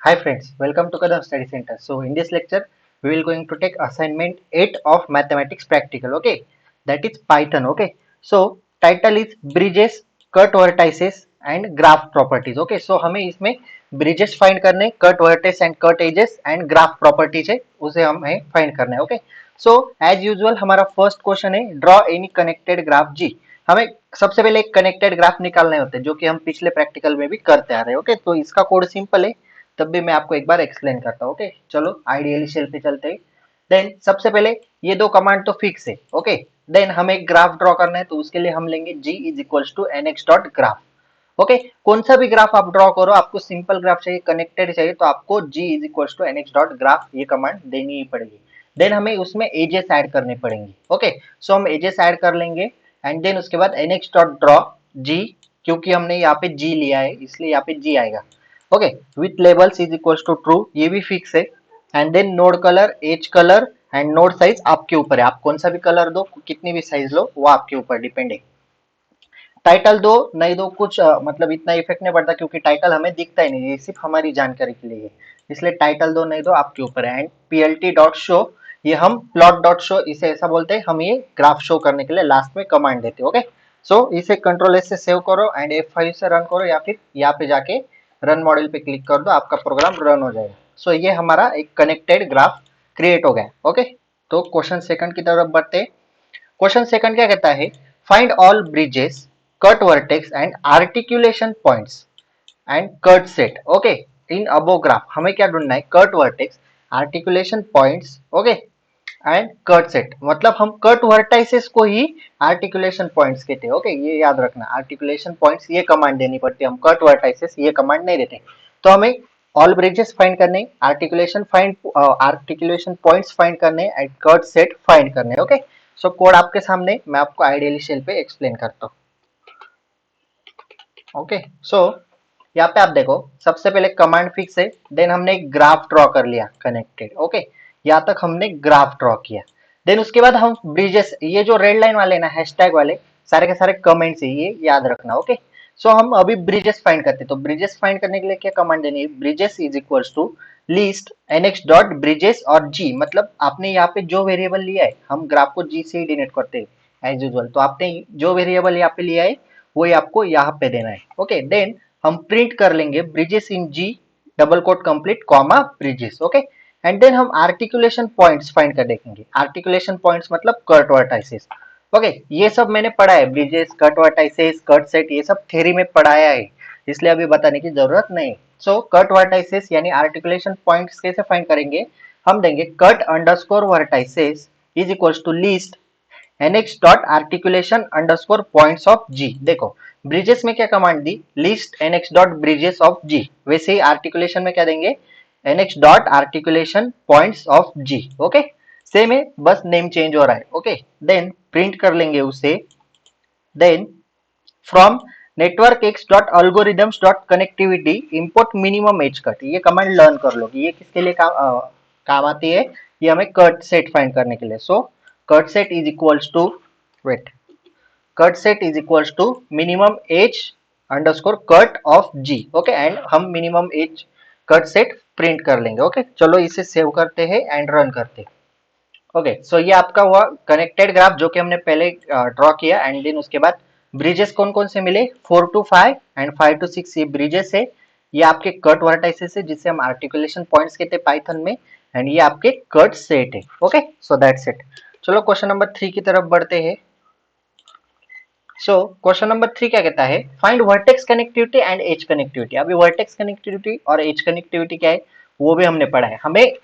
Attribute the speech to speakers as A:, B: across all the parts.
A: Hi friends, welcome to Kadam Study Center. So in this lecture, we will going to take assignment 8 of mathematics practical. Okay, that is Python. Okay, so title is bridges, cut vertices and graph properties. Okay, so हमें इसमें bridges find करने, cut vertex and cut edges and graph properties है, उसे हमें find करना है. Okay, so as usual हमारा first question है draw any connected graph G. हमें सबसे पहले एक कनेक्टेड ग्राफ निकालने होते हैं जो कि हम पिछले प्रैक्टिकल में भी करते आ रहे हैं. ओके, तो इसका कोड सिंपल है, तब भी मैं आपको एक बार एक्सप्लेन करता हूँ. ओके, चलो आइडियली शेल पे चलते हैं. देन सबसे पहले ये दो कमांड तो फिक्स है. ओके, देन हमें एक ग्राफ ड्रॉ करना है तो उसके लिए हम लेंगे g is equals to nx dot graph. Okay, कौन सा भी ग्राफ आप ड्रॉ करो, आपको सिंपल ग्राफ चाहिए, कनेक्टेड चाहिए, तो आपको g is equals to nx dot graph ये कमांड देनी ही पड़ेगी. देन हमें उसमें एजेस ऐड करने पड़ेंगे. ओके, सो हम एजेस ऐड कर लेंगे एंड देन उसके बाद nx डॉट ड्रॉ g, क्योंकि हमने यहाँ पे g लिया है इसलिए यहाँ पे g आएगा. Okay, with labels is equals to true, ये भी फिक्स है. And then node colour, edge colour and node size आपके ऊपर है, आप कौन सा भी कलर दो, कितनी भी साइज लो, वो आपके ऊपर डिपेंड है. टाइटल दो नहीं दो कुछ मतलब इतना इफेक्ट नहीं पड़ता, क्योंकि टाइटल हमें दिखता ही नहीं, ये सिर्फ हमारी जानकारी के लिए है, इसलिए टाइटल दो नहीं दो आपके ऊपर है. एंड plt डॉट शो, ये हम प्लॉट डॉट शो इसे ऐसा बोलते हैं, हम ये ग्राफ शो करने के लिए लास्ट में कमांड देते हैं. ओके, सो इसे कंट्रोल एस से सेव करो एंड F5 से रन करो, या फिर यहाँ पे जाके रन मॉड्यूल पे क्लिक कर दो, आपका प्रोग्राम रन हो जाएगा. सो ये हमारा एक कनेक्टेड ग्राफ क्रिएट हो गया. ओके, तो क्वेश्चन सेकंड की तरफ बढ़ते. क्वेश्चन सेकंड क्या कहता है, find all bridges, cut vertex and articulation points and cut set. Okay, in above graph हमें क्या ढूंढना है, cut vertex, articulation points, okay, and cut set. मतलब हम कट वर्टाइसेस को ही आर्टिकुलेशन पॉइंट्स कहते हैं. ओके, ये याद रखना, आर्टिकुलेशन पॉइंट्स ये कमांड देनी पड़ती है, हम कट वर्टाइसेस ये कमांड नहीं देते. तो हमें ऑल ब्रिजेस फाइंड करने, आर्टिकुलेशन पॉइंट्स फाइंड करने एंड कट सेट फाइंड करने. ओके, सो कोड आपके सामने, मैं आपको आइडियली शेल पे एक्सप्लेन करता हूँ. ओके, सो यहाँ पे आप देखो, सबसे पहले कमांड फिक्स है, देन हमने एक ग्राफ ड्रॉ कर लिया कनेक्टेड. ओके, यहाँ तक हमने ग्राफ ड्रॉ किया. देन उसके बाद हम ब्रिजेस, ये जो रेड लाइन वाले ना हैशटैग वाले, सारे के सारे कमेंट्स है, ये याद रखना. ओके, सो हम अभी ब्रिजेस फाइंड करते हैं, तो ब्रिजेस फाइंड करने के लिए क्या कमांड देनी है, bridges is equals to list nx dot bridges और g. मतलब आपने यहाँ पे जो वेरिएबल लिया है, हम ग्राफ को g से ही डिनोट करते हैं एज यूजुअल, तो आपने जो वेरिएबल यहाँ पे लिया है वही आपको यहाँ पे देना है. ओके, देन हम प्रिंट कर लेंगे bridges in G double quote complete comma bridges. Okay, and then हम आर्टिकुलेशन पॉइंट्स फाइंड कर देखेंगे. आर्टिकुलेशन पॉइंट्स मतलब कट वर्टाइसेस. ओके, ये सब मैंने पढ़ा है, bridges, cut vertices, cut set, ये सब थ्योरी में पढ़ाया है, इसलिए अभी बताने की जरूरत नहीं. सो कट वर्टाइसेस यानी आर्टिकुलेशन पॉइंट्स कैसे फाइंड करेंगे, हम देंगे cut underscore vertices is equals to list nx dot articulation underscore points of g. देखो, ब्रिजेस में क्या कमांड दी, list nx dot bridges of g, वैसे ही आर्टिकुलेशन में क्या देंगे, nx dot articulation points of g. Okay, same है, बस नेम चेंज हो रहा है. ओके, देन प्रिंट कर लेंगे उसे. Then from network x dot algorithms dot connectivity import minimum edge cut, ये कमांड लर्न कर लो कि ये किसके लिए काम आती है, ये हमें कट सेट फाइंड करने के लिए. So cut set is equals to, wait, cut set is equals to minimum edge underscore cut off G. Okay, and हम minimum edge cut set print कर लेंगे. ओके, चलो इसे सेव करते हैं एंड रन करते हैं. ओके, सो ये आपका हुआ कनेक्टेड ग्राफ जो कि हमने पहले ड्रॉ किया. एंड देन उसके बाद ब्रिजेस कौन कौन से मिले, 4 to 5 एंड 5 to 6 ये ब्रिजेस है, ये आपके कट वर्टाइसेस है जिसे हम आर्टिकुलेशन पॉइंट्स कहते हैं पाइथन में, एंड ये आपके कट सेट है. Okay, so that's it. चलो क्वेश्चन नंबर 3 की तरफ बढ़ते हैं. सो क्वेश्चन नंबर 3 क्या कहता है, find vertex connectivity and edge connectivity. अभी वर्टेक्स कनेक्टिविटी और एज कनेक्टिविटी क्या है वो भी हमने पढ़ा है. हमें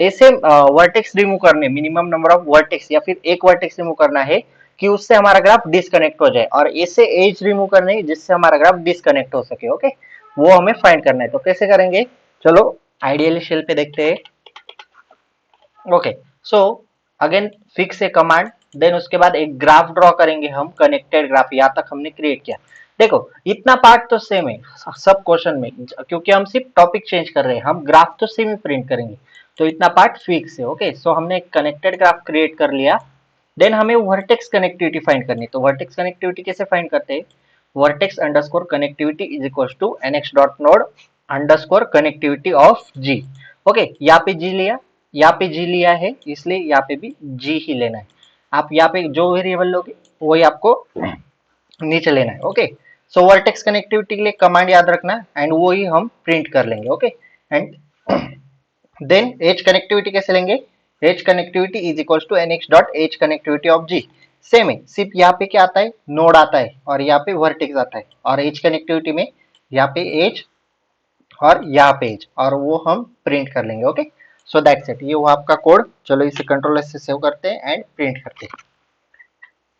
A: ऐसे वर्टेक्स रिमूव करने, मिनिमम नंबर ऑफ वर्टेक्स या फिर एक वर्टेक्स रिमूव करना है कि उससे हमारा ग्राफ डिस्कनेक्ट हो जाए, और ऐसे एज रिमूव करने जिससे हमारा ग्राफ डिस्कनेक्ट हो सके. ओके, वो हमें फाइंड करना है. तो कैसे करेंगे, चलो आइडियली शेल पे देखते हैं. Okay, so again fix a command, then उसके बाद एक ग्राफ ड्रॉ करेंगे हम, कनेक्टेड ग्राफ यहाँ तक हमने क्रिएट किया. देखो इतना पार्ट तो सेम है सब क्वेश्चन में, क्योंकि हम सिर्फ टॉपिक चेंज कर रहे हैं, हम ग्राफ तो सेम ही प्रिंट करेंगे, तो इतना पार्ट फिक्स है. ओके, सो हमने एक कनेक्टेड ग्राफ क्रिएट कर लिया. देन हमें वर्टेक्स कनेक्टिविटी फाइंड करनी. तो वर्टेक्स कनेक्टिविटी कैसे फाइंड करते हैं, vertex underscore connectivity is equal to nx dot node underscore connectivity of G. Okay, यहाँ पे जी लिया, यहाँ पे जी लिया है, इसलिए यहाँ पे भी जी ही लेना है। आप यहाँ पे जो वेरिएबल लोगे वही आपको नीचे लेना है। ओके, सो वर्टेक्स कनेक्टिविटी के लिए कमांड याद रखना एंड वो ही हम प्रिंट कर लेंगे। Okay, and then edge connectivity कैसे लेंगे? Edge connectivity is equals to N x dot edge connectivity of G. Same है, सिर्फ यहाँ पे क्या आता है, नोड आता है और यहाँ पे वर्टेक्स आता है, और एज कनेक्टिविटी में यहाँ पे एज और यहाँ पे एज, और वो हम प्रिंट कर लेंगे। ओके, सो दैट्स इट, ये हुआ आपका कोड। चलो इसे कंट्रोलर से सेव करते हैं एंड प्रिंट करते हैं।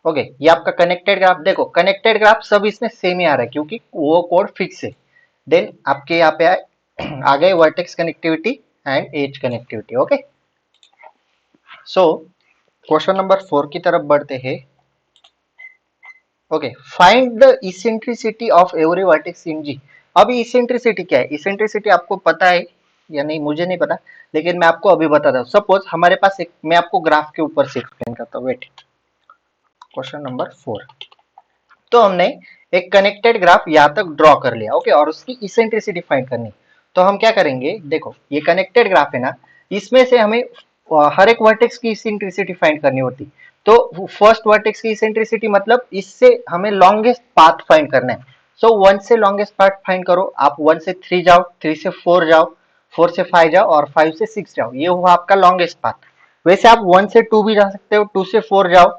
A: ओके, ये आपका कनेक्टेड ग्राफ। देखो कनेक्टेड ग्राफ सब इसमें सेम ही आ रहा है क्योंकि वो कोड फिक्स है। देन आपके यहाँ पे आ गए vertex connectivity and edge connectivity. Okay, so question number 4 की तरफ बढ़ते हैं। Okay, find the eccentricity of every vertex in G. अभी इसेंट्रिसिटी क्या है? इसेंट्रिसिटी आपको पता है या नहीं मुझे नहीं पता, लेकिन मैं आपको अभी बताता हूँ। सपोज हमारे पास एक, मैं आपको ग्राफ के ऊपर से एक्सप्लेन करता हूँ। Wait, question number 4। तो हमने एक कनेक्टेड ग्राफ यहाँ तक ड्रॉ कर लिया। ओके, और उसकी इसेंट्रिसिटी फाइंड करनी। तो हम क्या करेंगे, देखो ये कनेक्टेड ग्राफ है ना, इसमें से हमें हर एक वर्टेक्स की इसेंट्रिसिटी फाइंड करनी होती। तो फर्स्ट वर्टेक्स की इसेंट्रिसिटी मतलब इससे हमें लॉन्गेस्ट पाथ फाइंड करना है। सो 1 से लॉन्गेस्ट पाथ फाइंड करो। आप 1 से 3 जाओ, 3 से 4 जाओ, 4 से 5 जाओ और 5 से 6 जाओ, ये हुआ आपका लॉन्गेस्ट पाथ। वैसे आप 1 से 2 भी जा सकते हो, 2 से 4 जाओ,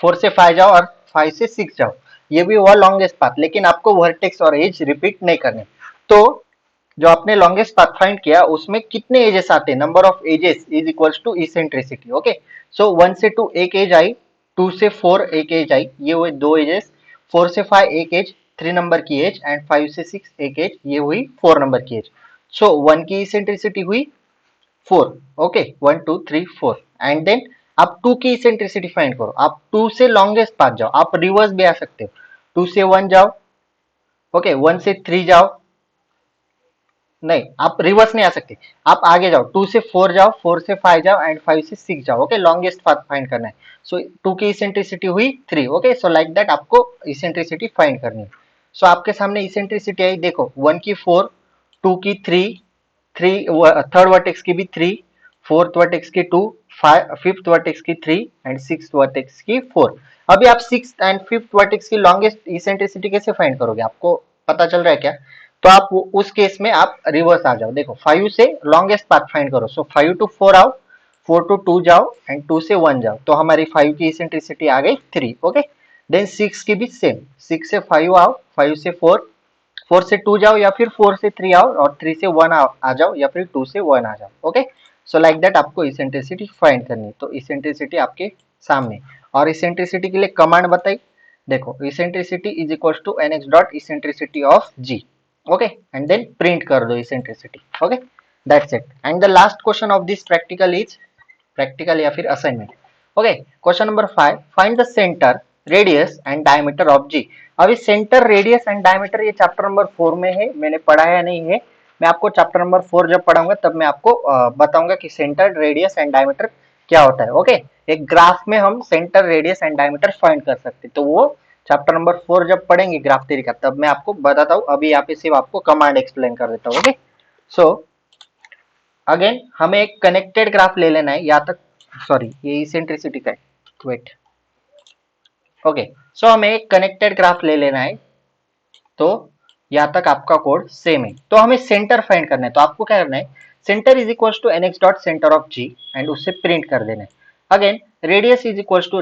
A: 4 से 5 जाओ और 5 से 6 जाओ, ये भी हुआ लॉन्गेस्ट पाथ। लेकिन आपको वर्टेक्स और एज रिपीट नहीं करने। तो जो आपने लॉन्गेस्ट पाथ फाइंड किया उसमें कितने एजेस आते हैं, number of edges is equals to eccentricity. Okay, so 1 से 2 एक एज आई, 2 से 4 एक एज आई, ये हुए 2 एजेस। 4 से 5 एक एज, 3 नंबर की एज, एंड 5 से 6 एक एज, ये हुई 4 नंबर की एज। सो 1 की इसेंट्रिसिटी हुई 4। ओके, 1 2 3 4। एंड देन आप 2 की इसेंट्रिसिटी फाइंड करो। आप 2 से लॉन्गेस्ट पाथ जाओ, आप रिवर्स भी आ सकते हो। 2 से 1 जाओ, ओके, 1 से 3 जाओ, नहीं आप रिवर्स नहीं आ सकते, आप आगे जाओ, 2 से 4 जाओ, 4 से 5 जाओ एंड 5 से 6 जाओ। ओके, लॉन्गेस्ट पाथ फाइंड करना है। सो 2 की इसेंट्रिसिटी हुई 3। ओके, सो लाइक दैट आपको इसेंट्रिसिटी फाइंड करनी है। सो आपके सामने इसेंट्रिसिटी आई, देखो 1 की 4, 2 की 3, थर्ड वर्टेक्स की भी 3, फोर्थ वर्टेक्स की 2, फिफ्थ वर्टेक्स की 3 एंड सिक्स्थ वर्टेक्स की 4। अभी आप सिक्स्थ एंड फिफ्थ वर्टेक्स की लॉन्गेस्ट इसेंट्रिसिटी कैसे फाइंड करोगे, आपको पता चल रहा है क्या? तो आप उस केस में आप रिवर्स आ जाओ। देखो 5 से लॉन्गेस्ट पाथ फाइंड करो। सो 5 टू 4 आओ, 4 टू 2 जाओ एंड 2 से 1 जाओ, तो हमारी 5 की इसेंट्रिसिटी आ गई 3। ओके, देन 6 की भी सेम, 6 से 5 आओ, 5 से 4, 4 से 2 जाओ या फिर 4 से 3 आओ, और 3 से 1 आ जाओ या फिर 2 से 1 आ जाओ। ओके, सो लाइक दैट आपको इसेंट्रिसिटी फाइंड करनी है। तो इसेंट्रिसिटी आपके सामने, और इसेंट्रिसिटी के लिए कमांड बताई। देखो eccentricity is equal to N x dot eccentricity of G. Okay, and then print कर दो eccentricity. Okay, that's it. And the last question of this practical is, practical या फिर assignment. Okay, question number 5, find the centre, radius and diameter of G. अभी centre, radius and diameter ये chapter number 4 में है, मैंने पढ़ाया नहीं है। मैं आपको चैप्टर नंबर 4 जब पढ़ाऊंगा तब मैं आपको बताऊंगा कि सेंटर, रेडियस एंड डायमीटर क्या होता है। ओके, एक ग्राफ में हम centre, radius and diameter find कर सकते हैं, तो वो चैप्टर नंबर 4 जब पढ़ेंगे ग्राफ थ्योरी का तब मैं आपको बताता हूँ। अभी यहाँ पे सिर्फ आपको कमांड एक्सप्लेन कर देता हूँ। ओके, सो अगेन हमें एक कनेक्टेड ग्राफ ले लेना है यहाँ तक। सॉरी, ये इसेंट्रिसिटी का है, वेट। ओके, सो हमें एक कनेक्टेड ग्राफ ले लेना है। तो यहाँ तक आपका कोड सेम है। तो हमें सेंटर फाइंड करना है, तो आपको क्या करना है, centre is equal to N x dot centre of G and उससे प्रिंट कर देना है। Again radius is equal to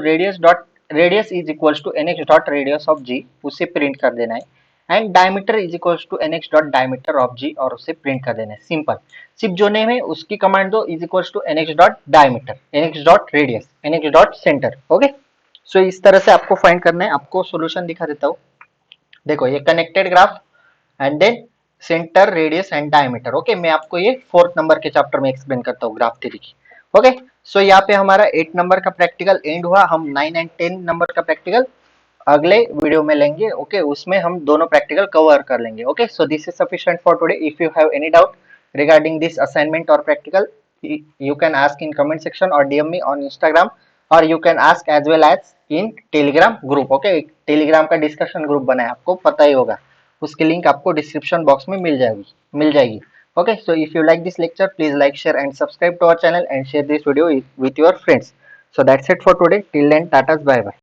A: radius is equal to N x dot radius of G, उसे प्रिंट कर देना है। And diameter is equal to N x dot diameter of G, और उसे प्रिंट कर देना है। सिंपल, सिर्फ जो नेम है उसकी कमांड दो, is equal to N x dot diameter, n x dot radius, n x dot centre. Okay, so इस तरह से आपको फाइंड करना है। आपको सोल्यूशन दिखा देता हूँ। देखो ये connected graph and then centre, radius and diameter. Okay, मैं आपको ये 4th नंबर के चैप्टर में एक्सप्लेन करता हूँ ग्राफ थ्योरी की। ओके, सो यहाँ पे हमारा 8 नंबर का प्रैक्टिकल एंड हुआ। हम 9 एंड 10 नंबर का प्रैक्टिकल अगले वीडियो में लेंगे। ओके, उसमें हम दोनों प्रैक्टिकल कवर कर लेंगे। Okay, so this is sufficient for today. If you have any doubt regarding this assignment or practical, you can ask in comment section or DM me on Instagram, or you can ask as well as in Telegram group. Okay, Telegram का discussion group बना है, आपको पता ही होगा। उसकी link आपको description box में मिल जाएगी। Okay, so if you like this lecture, please like, share and subscribe to our channel and share this video with your friends. So that's it for today. Till then, tatas, bye bye.